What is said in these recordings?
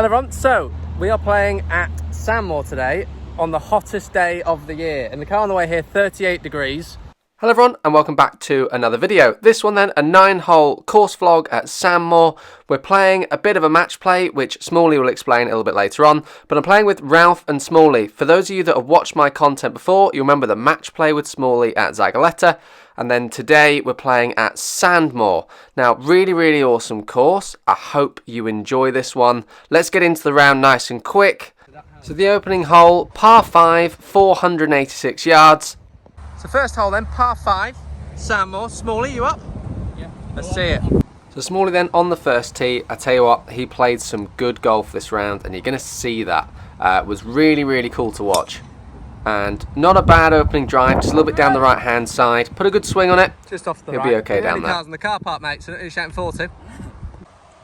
Hello everyone, so we are playing at Sandmoor today on the hottest day of the year. In the car on the way here, 38 degrees. Hello everyone and welcome back to another video. This one then, a 9-hole course vlog at Sandmoor. We're playing a bit of a match play, which Smally will explain a little bit later on. But I'm playing with Ralph and Smally. For those of you that have watched my content before, you remember the match play with Smally at Zagaleta. And then today we're playing at Sandmoor. Now, really awesome course. I hope you enjoy this one. Let's get into the round nice and quick. So the opening hole, par 5, 486 yards. So first hole then, par 5, Sandmoor. Smally, you up? Yeah. Let's see it. So Smally then on the first tee. I tell you what, he played some good golf this round and you're going to see that. It was really cool to watch. And not a bad opening drive, just a little bit down the right hand side. Put a good swing on it. Just off the He'll right. be okay down there. Cars in the car park, mate, so you're shouting 40.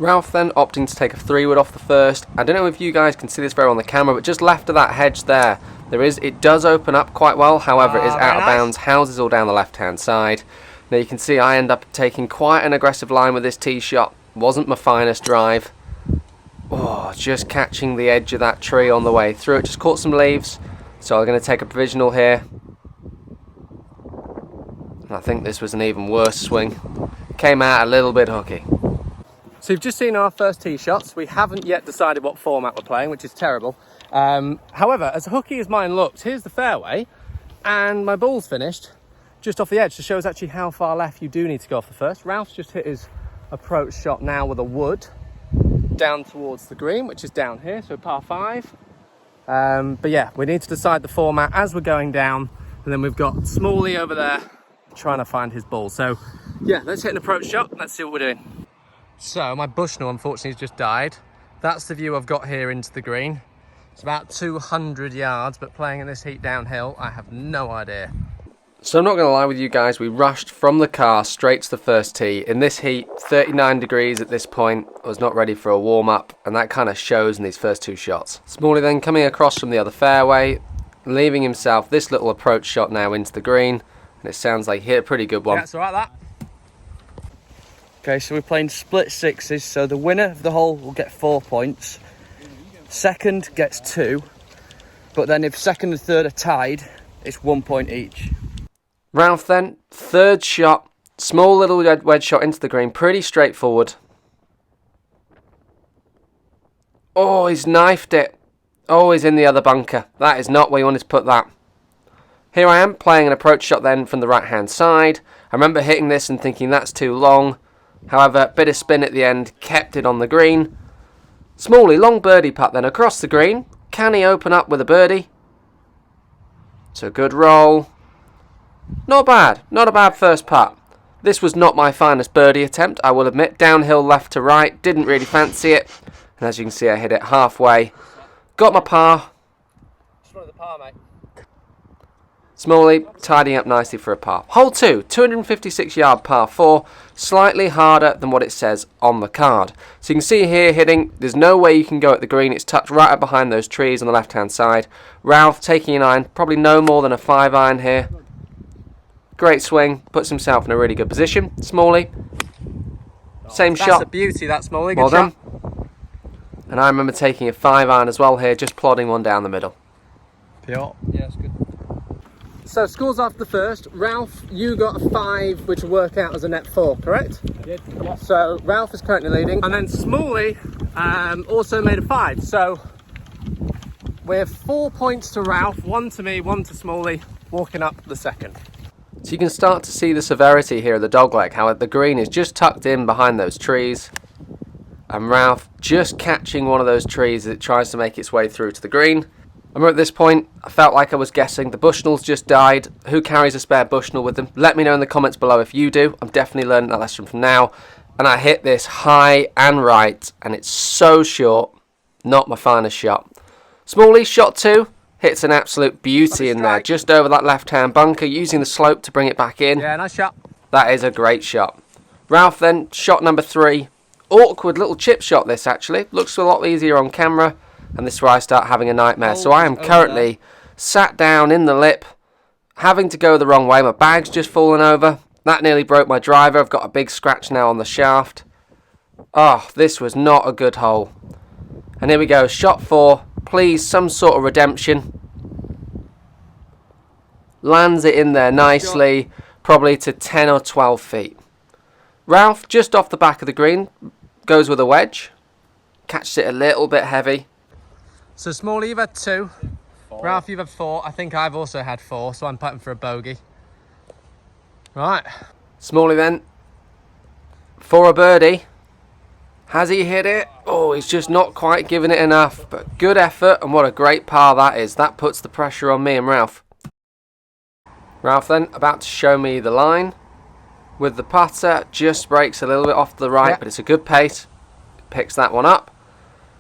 Ralph then opting to take a 3-wood off the first. I don't know if you guys can see this very well on the camera, but just left of that hedge there, it does open up quite well. However, it is out of bounds. Houses all down the left hand side. Now you can see I end up taking quite an aggressive line with this tee shot. Wasn't my finest drive. Oh, just catching the edge of that tree on the way through it. Just caught some leaves. So I'm going to take a provisional here. And I think this was an even worse swing. Came out a little bit hooky. So you've just seen our first tee shots. We haven't yet decided what format we're playing, which is terrible. However, as hooky as mine looks, here's the fairway, and my ball's finished just off the edge to show us actually how far left you do need to go off the first. Ralph's just hit his approach shot now with a wood down towards the green, which is down here, so par 5. But yeah, we need to decide the format as we're going down, and then we've got Smally over there trying to find his ball. So yeah, let's hit an approach shot. Let's see what we're doing. So my Bushnell unfortunately has just died. That's the view I've got here into the green. It's about 200 yards, but playing in this heat downhill, I have no idea. So I'm not going to lie with you guys, we rushed from the car straight to the first tee. In this heat, 39 degrees at this point, I was not ready for a warm-up, and that kind of shows in these first 2 shots. Smally then coming across from the other fairway, leaving himself this little approach shot now into the green, and it sounds like he hit a pretty good one. Yeah, it's alright, that. Okay, so we're playing split sixes, so the winner of the hole will get 4 points. Second gets 2, but then if second and third are tied, it's 1 point each. Ralph then, third shot, small little wedge shot into the green, pretty straightforward. Oh, he's knifed it. Oh, he's in the other bunker. That is not where you wanted to put that. Here I am, playing an approach shot then from the right-hand side. I remember hitting this and thinking that's too long. However, bit of spin at the end, kept it on the green. Smally, long birdie putt then across the green. Can he open up with a birdie? It's a good roll. Not bad, not a bad first putt. This was not my finest birdie attempt, I will admit. Downhill left to right, didn't really fancy it. And as you can see, I hit it halfway. Got my par. Just wanted the par, mate. Smally tidying up nicely for a par. Hole 2, 256 yard par 4, slightly harder than what it says on the card. So you can see here hitting, there's no way you can go at the green, it's tucked right up behind those trees on the left hand side. Ralph taking an iron, probably no more than a 5-iron here. Great swing, puts himself in a really good position. Smally, same shot. That's a beauty, that Smally, good Well shot. done. And I remember taking a 5-iron as well here, just plodding one down the middle. Yeah, that's good. So scores after the first. Ralph, you got a 5, which will work out as a net 4, correct? I did. Yeah. So Ralph is currently leading, and then Smally also made a 5. So we're 4 points to Ralph, 1 to me, 1 to Smally, walking up the second. So you can start to see the severity here of the dogleg, how the green is just tucked in behind those trees. And Ralph just catching one of those trees as it tries to make its way through to the green. I remember at this point, I felt like I was guessing. The Bushnells just died. Who carries a spare Bushnell with them? Let me know in the comments below if you do. I'm definitely learning that lesson from now. And I hit this high and right, and it's so short. Not my finest shot. Smally, shot 2. Hits an absolute beauty in there. Just over that left-hand bunker, using the slope to bring it back in. Yeah, nice shot. That is a great shot. Ralph then, shot number 3. Awkward little chip shot this actually. Looks a lot easier on camera. And this is where I start having a nightmare. So I am currently sat down in the lip, having to go the wrong way. My bag's just fallen over. That nearly broke my driver. I've got a big scratch now on the shaft. Oh, this was not a good hole. And here we go, shot 4. Please, some sort of redemption. Lands it in there nicely, probably to 10 or 12 feet. Ralph, just off the back of the green, goes with a wedge. Catches it a little bit heavy. So Smally, you've had 2. 4. Ralph, you've had 4. I think I've also had 4, so I'm putting for a bogey. Right. Smally then, for a birdie. Has he hit it? Oh, he's just not quite giving it enough. But good effort, and what a great par that is. That puts the pressure on me and Ralph. Ralph then, about to show me the line. With the putter, just breaks a little bit off to the right, but it's a good pace. Picks that one up.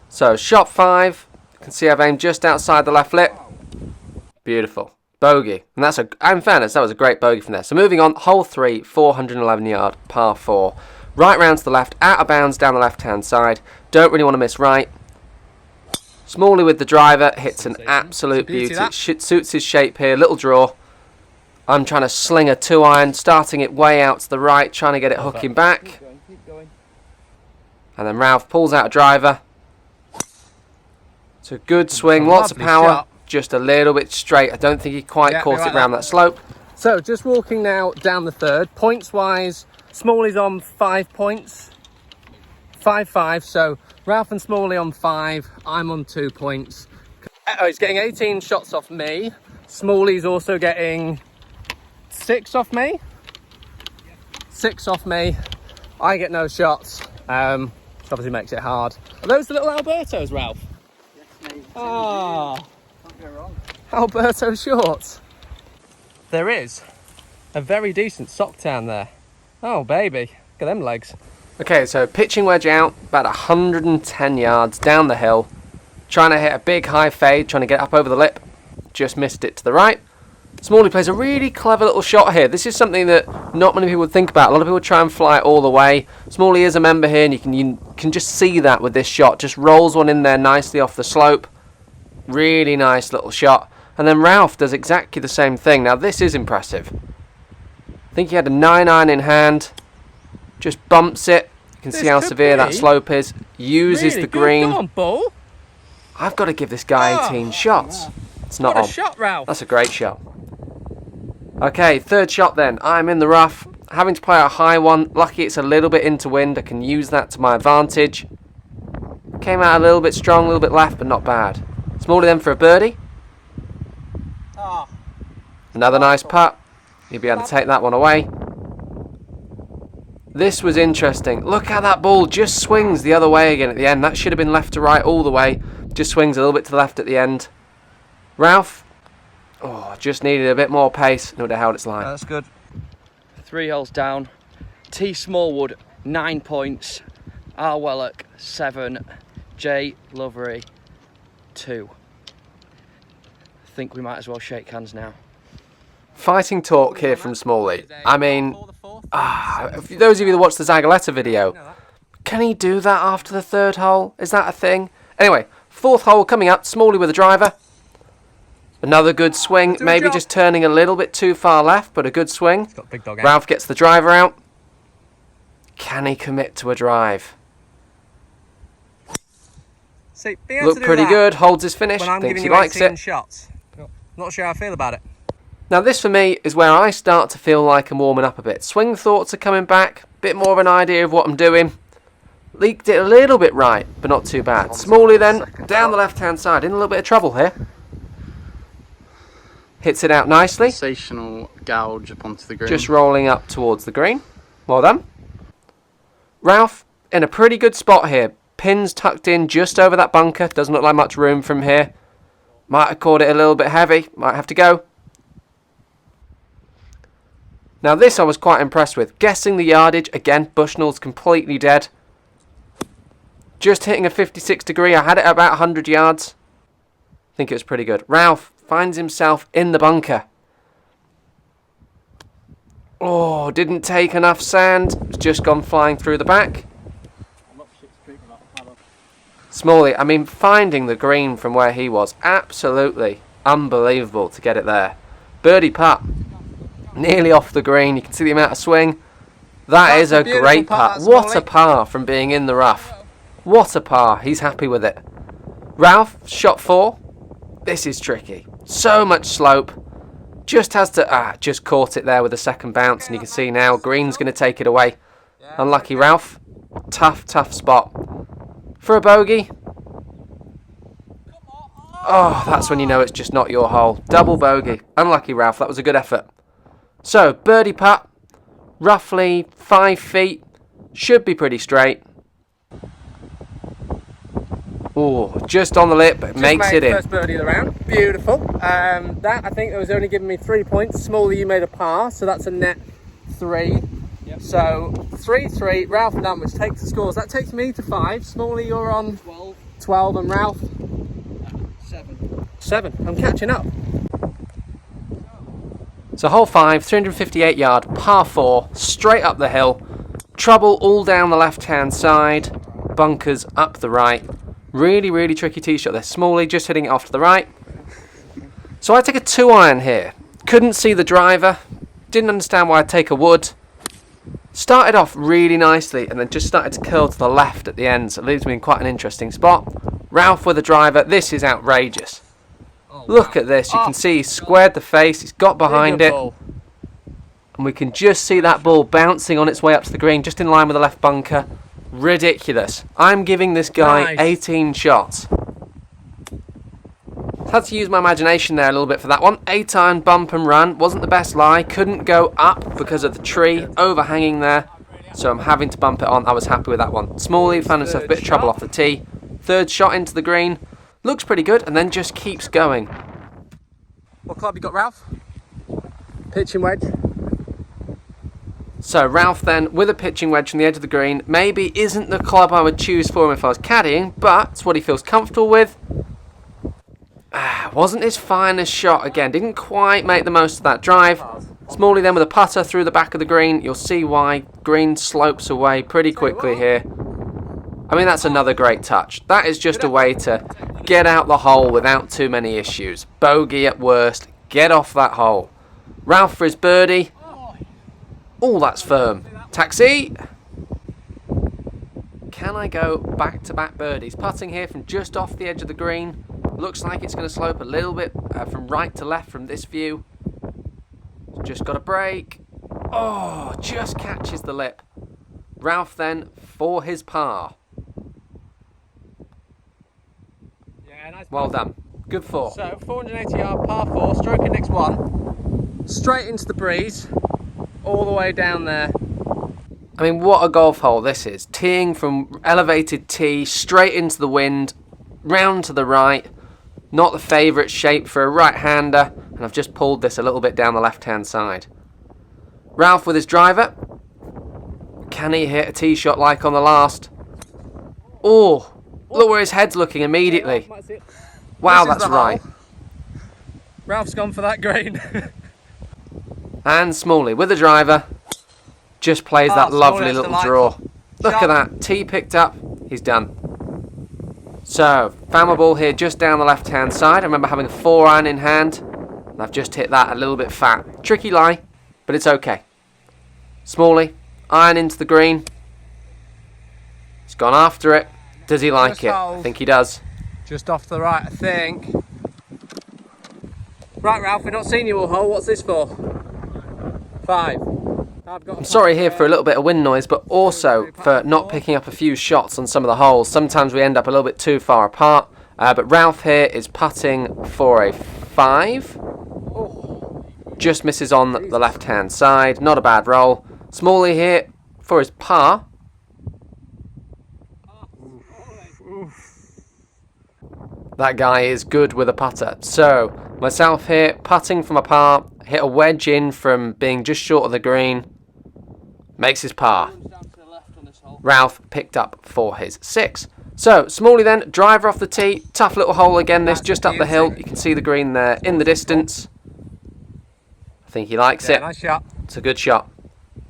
So, shot 5. You can see I've aimed just outside the left lip. Beautiful. Bogey. And that's in fairness, that was a great bogey from there. So, moving on, hole 3, 411 yard, par 4. Right round to the left, out of bounds down the left-hand side. Don't really want to miss right. Smally with the driver, hits an absolute beauty. It suits his shape here, little draw. I'm trying to sling a 2-iron, starting it way out to the right, trying to get it hooking back. Keep going. And then Ralph pulls out a driver. It's a good swing, lots of power, shot. Just a little bit straight. I don't think he quite caught it round that slope. So just walking now down the third. Points-wise, Smally's on 5 points. 5-5, so Ralph and Smally on 5. I'm on 2 points. Oh, he's getting 18 shots off me. Smally's also getting 6 off me. 6 off me. I get no shots, which obviously makes it hard. Are those the little Albertos, Ralph? Yes, mate. Ah, Can't go wrong. Alberto shorts. There is a very decent sock town there. Oh, baby. Look at them legs. Okay, so pitching wedge out, about 110 yards down the hill. Trying to hit a big high fade, trying to get up over the lip. Just missed it to the right. Smally plays a really clever little shot here. This is something that not many people would think about. A lot of people try and fly it all the way. Smally is a member here, and you can just see that with this shot. Just rolls one in there nicely off the slope. Really nice little shot. And then Ralph does exactly the same thing. Now, this is impressive. I think he had a 9-iron in hand. Just bumps it. You can see how severe that slope is. Uses the green. Come on, ball. I've got to give this guy 18 shots. It's not on. What a shot, Ralph. That's a great shot. Okay, third shot then. I'm in the rough. Having to play a high one. Lucky it's a little bit into wind. I can use that to my advantage. Came out a little bit strong, a little bit left, but not bad. Smally then for a birdie. Another nice putt. You'll be able to take that one away. This was interesting. Look how that ball just swings the other way again at the end. That should have been left to right all the way. Just swings a little bit to the left at the end. Ralph, just needed a bit more pace and it would have held its line. That's good. 3 holes down. T Smallwood, 9 points. R Wellock, 7. J Lovery, 2. I think we might as well shake hands now. Fighting talk here from Smally. I mean, for those of you that watched the Zagaleta video, can he do that after the 3rd hole? Is that a thing? Anyway, 4th hole coming up. Smally with a driver. Another good swing. Maybe just turning a little bit too far left, but a good swing. Ralph gets the driver out. Can he commit to a drive? Looked pretty good. Holds his finish. Thinks he likes it. Shots. Not sure how I feel about it. Now this for me is where I start to feel like I'm warming up a bit. Swing thoughts are coming back, bit more of an idea of what I'm doing. Leaked it a little bit right, but not too bad. Smally then, down the left-hand side, in a little bit of trouble here. Hits it out nicely. Sensational gouge up onto the green. Just rolling up towards the green. Well done. Ralph, in a pretty good spot here. Pins tucked in just over that bunker. Doesn't look like much room from here. Might have caught it a little bit heavy. Might have to go. Now this I was quite impressed with. Guessing the yardage. Again, Bushnell's completely dead. Just hitting a 56 degree. I had it at about 100 yards. I think it was pretty good. Ralph finds himself in the bunker. Oh, didn't take enough sand. It's just gone flying through the back. Smally, I mean, finding the green from where he was, absolutely unbelievable to get it there. Birdie putt. Nearly off the green. You can see the amount of swing. That is a great putt. What a par from being in the rough. What a par. He's happy with it. Ralph, shot 4. This is tricky. So much slope. Just has to... just caught it there with a second bounce, and you can see now green's going to take it away. Unlucky Ralph. Tough, tough spot. For a bogey. Oh, that's when you know it's just not your hole. Double bogey. Unlucky Ralph, that was a good effort. So, birdie putt. Roughly 5 feet. Should be pretty straight. Oh, just on the lip, but it makes it in. First birdie of the round. Beautiful. That, I think, that was only giving me 3 points. Smally, you made a par, so that's a net 3. Yep. So, 3-3. Ralph and Dan, which takes the scores. That takes me to 5. Smally, you're on 12, and Ralph? 7. I'm catching up. So hole 5, 358 yard, par 4, straight up the hill. Trouble all down the left-hand side. Bunkers up the right. Really, really tricky tee shot there. Smally just hitting it off to the right. So I take a 2-iron here. Couldn't see the driver. Didn't understand why I'd take a wood. Started off really nicely and then just started to curl to the left at the end. So it leaves me in quite an interesting spot. Ralph with a driver. This is outrageous. Look at this. You can see he's squared the face. He's got behind it. And we can just see that ball bouncing on its way up to the green, just in line with the left bunker. Ridiculous. I'm giving this guy 18 shots. Had to use my imagination there a little bit for that one. 8-iron bump and run. Wasn't the best lie. Couldn't go up because of the tree overhanging there. So I'm having to bump it on. I was happy with that one. Smally found himself a bit of trouble off the tee. Third shot into the green. Looks pretty good and then just keeps going. What club you got, Ralph? Pitching wedge. So Ralph then with a pitching wedge from the edge of the green. Maybe isn't the club I would choose for him if I was caddying, but it's what he feels comfortable with. Wasn't his finest shot again. Didn't quite make the most of that drive. Smally then with a putter through the back of the green. You'll see why. Green slopes away pretty quickly here. I mean, that's another great touch. That is just a way to get out the hole without too many issues. Bogey at worst. Get off that hole. Ralph for his birdie. Oh, that's firm. Taxi. Can I go back-to-back birdies? Putting here from just off the edge of the green. Looks like it's going to slope a little bit from right to left from this view. Just got a break. Oh, just catches the lip. Ralph then for his par. Well done. Good 4. So 480 yard par 4, stroking next one. Straight into the breeze. All the way down there. I mean, what a golf hole this is. Teeing from elevated tee, straight into the wind, round to the right. Not the favourite shape for a right-hander. And I've just pulled this a little bit down the left-hand side. Ralph with his driver. Can he hit a tee shot like on the last? Oh, look where his head's looking immediately. Wow, that's right. Ralph's gone for that green. And Smally with the driver. Just plays that lovely little draw. Look at that. Tee picked up. He's done. So, found my ball here just down the left-hand side. I remember having a 4-iron in hand. And I've just hit that a little bit fat. Tricky lie, but it's okay. Smally, iron into the green. He's gone after it. Does he like it? I think he does. Just off to the right, I think. Right, Ralph, we're not seeing you all hole. What's this for? 5. I'm sorry here for a little bit of wind noise, but also for not picking up a few shots on some of the holes. Sometimes we end up a little bit too far apart. But Ralph here is putting for a 5. Just misses on the left-hand side. Not a bad roll. Smally here for his par. That guy is good with a putter. So, myself here, putting from a par. Hit a wedge in from being just short of the green. Makes his par. Ralph picked up for his 6. So, Smally then, driver off the tee. Tough little hole again, this just up the hill. You can see the green there in the distance. I think he likes it. Nice shot. It's a good shot.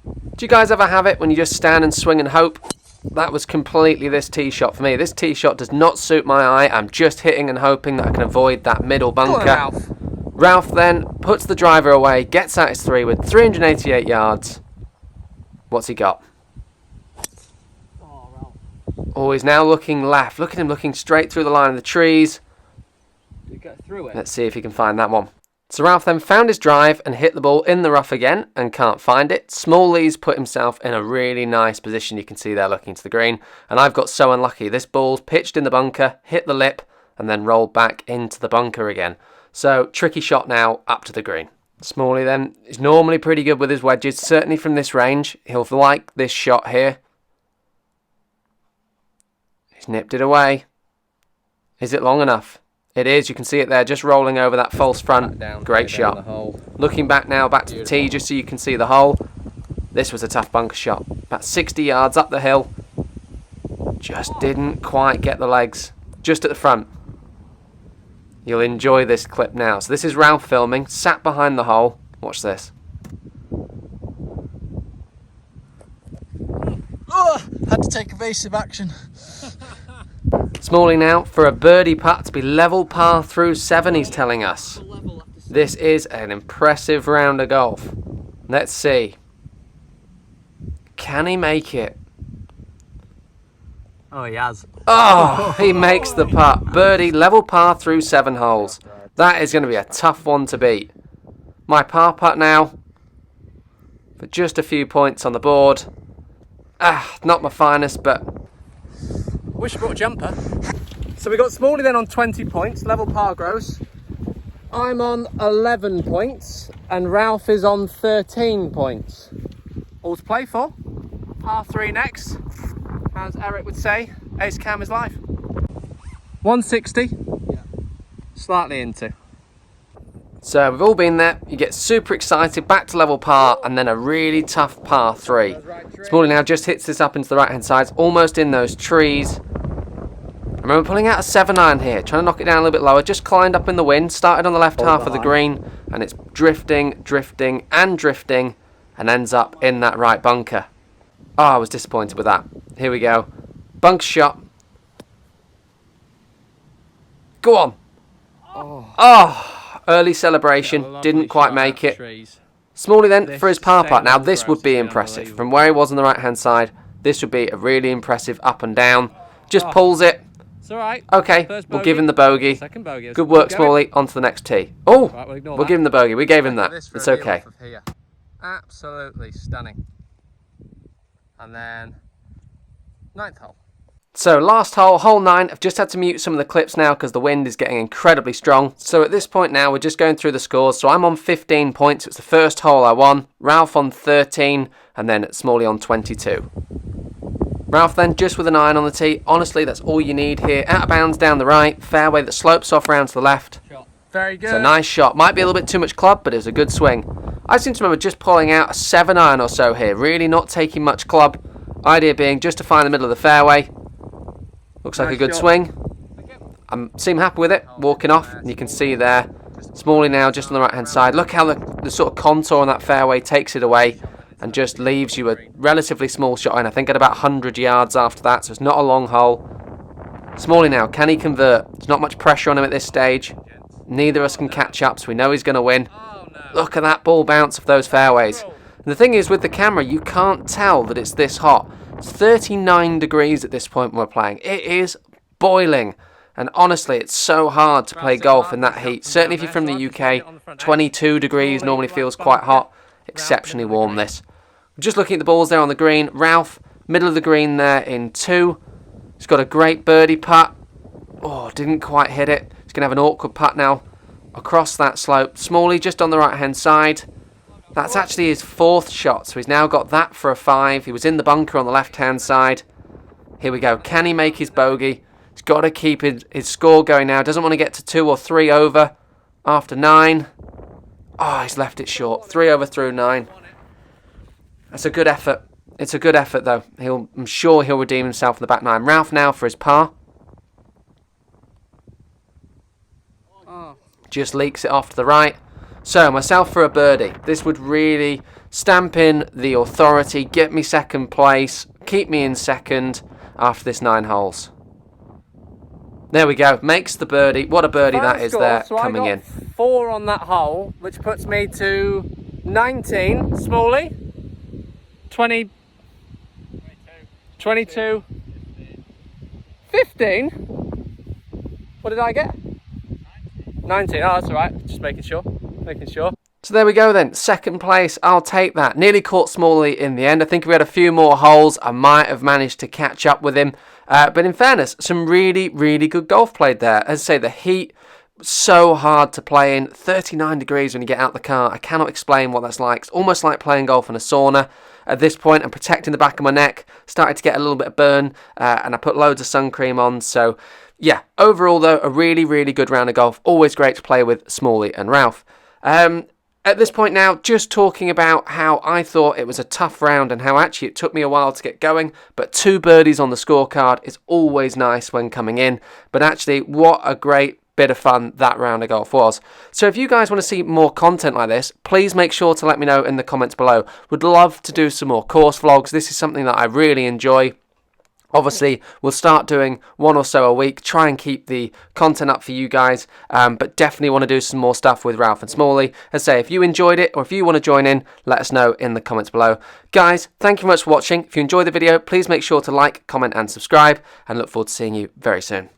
Do you guys ever have it when you just stand and swing and hope? That was completely this tee shot for me. This tee shot does not suit my eye. I'm just hitting and hoping that I can avoid that middle bunker. Ralph. Ralph then puts the driver away, gets out his 3 with 388 yards. What's he got? Oh, he's now looking left. Look at him looking straight through the line of the trees. Did he get through it? Let's see if he can find that one. So Ralph then found his drive and hit the ball in the rough again and can't find it. Smallly's put himself in a really nice position. You can see there looking to the green. And I've got so unlucky. This ball's pitched in the bunker, hit the lip, and then rolled back into the bunker again. So tricky shot now up to the green. Smally then is normally pretty good with his wedges, certainly from this range. He'll like this shot here. He's nipped it away. Is it long enough? It is. You can see it there, just rolling over that false front. Great shot. Looking back now, back to the tee, just so you can see the hole. This was a tough bunker shot. About 60 yards up the hill. Just didn't quite get the legs. Just at the front. You'll enjoy this clip now. So this is Ralph filming, sat behind the hole. Watch this. Oh, had to take evasive action. Smally now for a birdie putt to be level par through 7, he's telling us. This is an impressive round of golf. Let's see. Can he make it? Oh, he has. Oh, he makes the putt. Birdie, level par through 7 holes. That is going to be a tough one to beat. My par putt now. For just a few points on the board. Not my finest, but... Wish I brought a jumper. So we got Smally then on 20 points, level par gross. I'm on 11 points, and Ralph is on 13 points. All to play for. Par 3 next. As Eric would say, ace cam is life. 160. Yeah. Slightly into. So we've all been there. You get super excited, back to level par, and then a really tough par 3. Smally now just hits this up into the right-hand side, almost in those trees. I remember pulling out a 7-iron here, trying to knock it down a little bit lower, just climbed up in the wind, started on the left half of the green, and it's drifting, drifting, and drifting, and ends up in that right bunker. Oh, I was disappointed with that. Here we go. Bunker shot. Go on. Oh, early celebration, didn't quite make it. Smally then for his par putt. Now this would be impressive. From where he was on the right-hand side, this would be a really impressive up and down. Just pulls it. It's all right. Okay, we'll give him the bogey. Second bogey. Good work, Smally. On to the next tee. Oh, we'll give him the bogey. We gave him that. It's okay. Absolutely stunning. And then 9th hole. So last hole, hole 9. I've just had to mute some of the clips now because the wind is getting incredibly strong. So at this point now, we're just going through the scores. So I'm on 15 points. It's the first hole I won. Ralph on 13, and then Smally on 22. Ralph then just with an iron on the tee. Honestly, that's all you need here. Out of bounds down the right. Fairway that slopes off round to the left. Very good. It's a nice shot. Might be a little bit too much club, but it was a good swing. I seem to remember just pulling out a 7-iron or so here. Really not taking much club. Idea being just to find the middle of the fairway. Looks like a good swing. I seem happy with it. Walking off, and you can see there. Smally now just on the right-hand side. Look how the sort of contour on that fairway takes it away and just leaves you a relatively small shot in. I think at about 100 yards after that, so it's not a long hole. Smally now, can he convert? There's not much pressure on him at this stage. Neither of us can catch up, so we know he's going to win. Look at that ball bounce of those fairways. And the thing is, with the camera, you can't tell that it's this hot. It's 39 degrees at this point when we're playing. It is boiling. And honestly, it's so hard to play golf in that heat. Certainly if you're from the UK, 22 degrees normally feels quite hot. Exceptionally warm this. Just looking at the balls there on the green. Ralph, middle of the green there in 2. He's got a great birdie putt. Oh, didn't quite hit it. He's going to have an awkward putt now across that slope. Smally just on the right-hand side. That's actually his 4th shot, so he's now got that for a 5. He was in the bunker on the left-hand side. Here we go. Can he make his bogey? He's got to keep his score going now. Doesn't want to get to 2 or 3 over after 9. Oh, he's left it short. 3 over through 9. That's a good effort. It's a good effort, though. I'm sure he'll redeem himself in the back 9. Ralph now for his par. Just leaks it off to the right. So, myself for a birdie. This would really stamp in the authority, get me second place, keep me in second after this 9 holes. There we go. Makes the birdie. What a birdie that is there coming in. 4 on that hole, which puts me to 19. Smally. 20. 22. 15? What did I get? 19. Oh, that's all right. Just making sure. So there we go then, second place, I'll take that. Nearly caught Smally in the end. I think if we had a few more holes, I might have managed to catch up with him. But in fairness, some really, really good golf played there. As I say, the heat, so hard to play in. 39 degrees when you get out the car. I cannot explain what that's like. It's almost like playing golf in a sauna. At this point, I'm protecting the back of my neck. Started to get a little bit of burn, and I put loads of sun cream on. So yeah, overall though, a really, really good round of golf. Always great to play with Smally and Ralph. At this point now, just talking about how I thought it was a tough round and how actually it took me a while to get going, but 2 birdies on the scorecard is always nice when coming in. But actually, what a great bit of fun that round of golf was. So if you guys want to see more content like this, please make sure to let me know in the comments below. Would love to do some more course vlogs. This is something that I really enjoy. Obviously, we'll start doing 1 or so a week, try and keep the content up for you guys, but definitely want to do some more stuff with Ralph and Smally. As I say, if you enjoyed it or if you want to join in, let us know in the comments below. Guys, thank you very much for watching. If you enjoyed the video, please make sure to like, comment and subscribe, and look forward to seeing you very soon.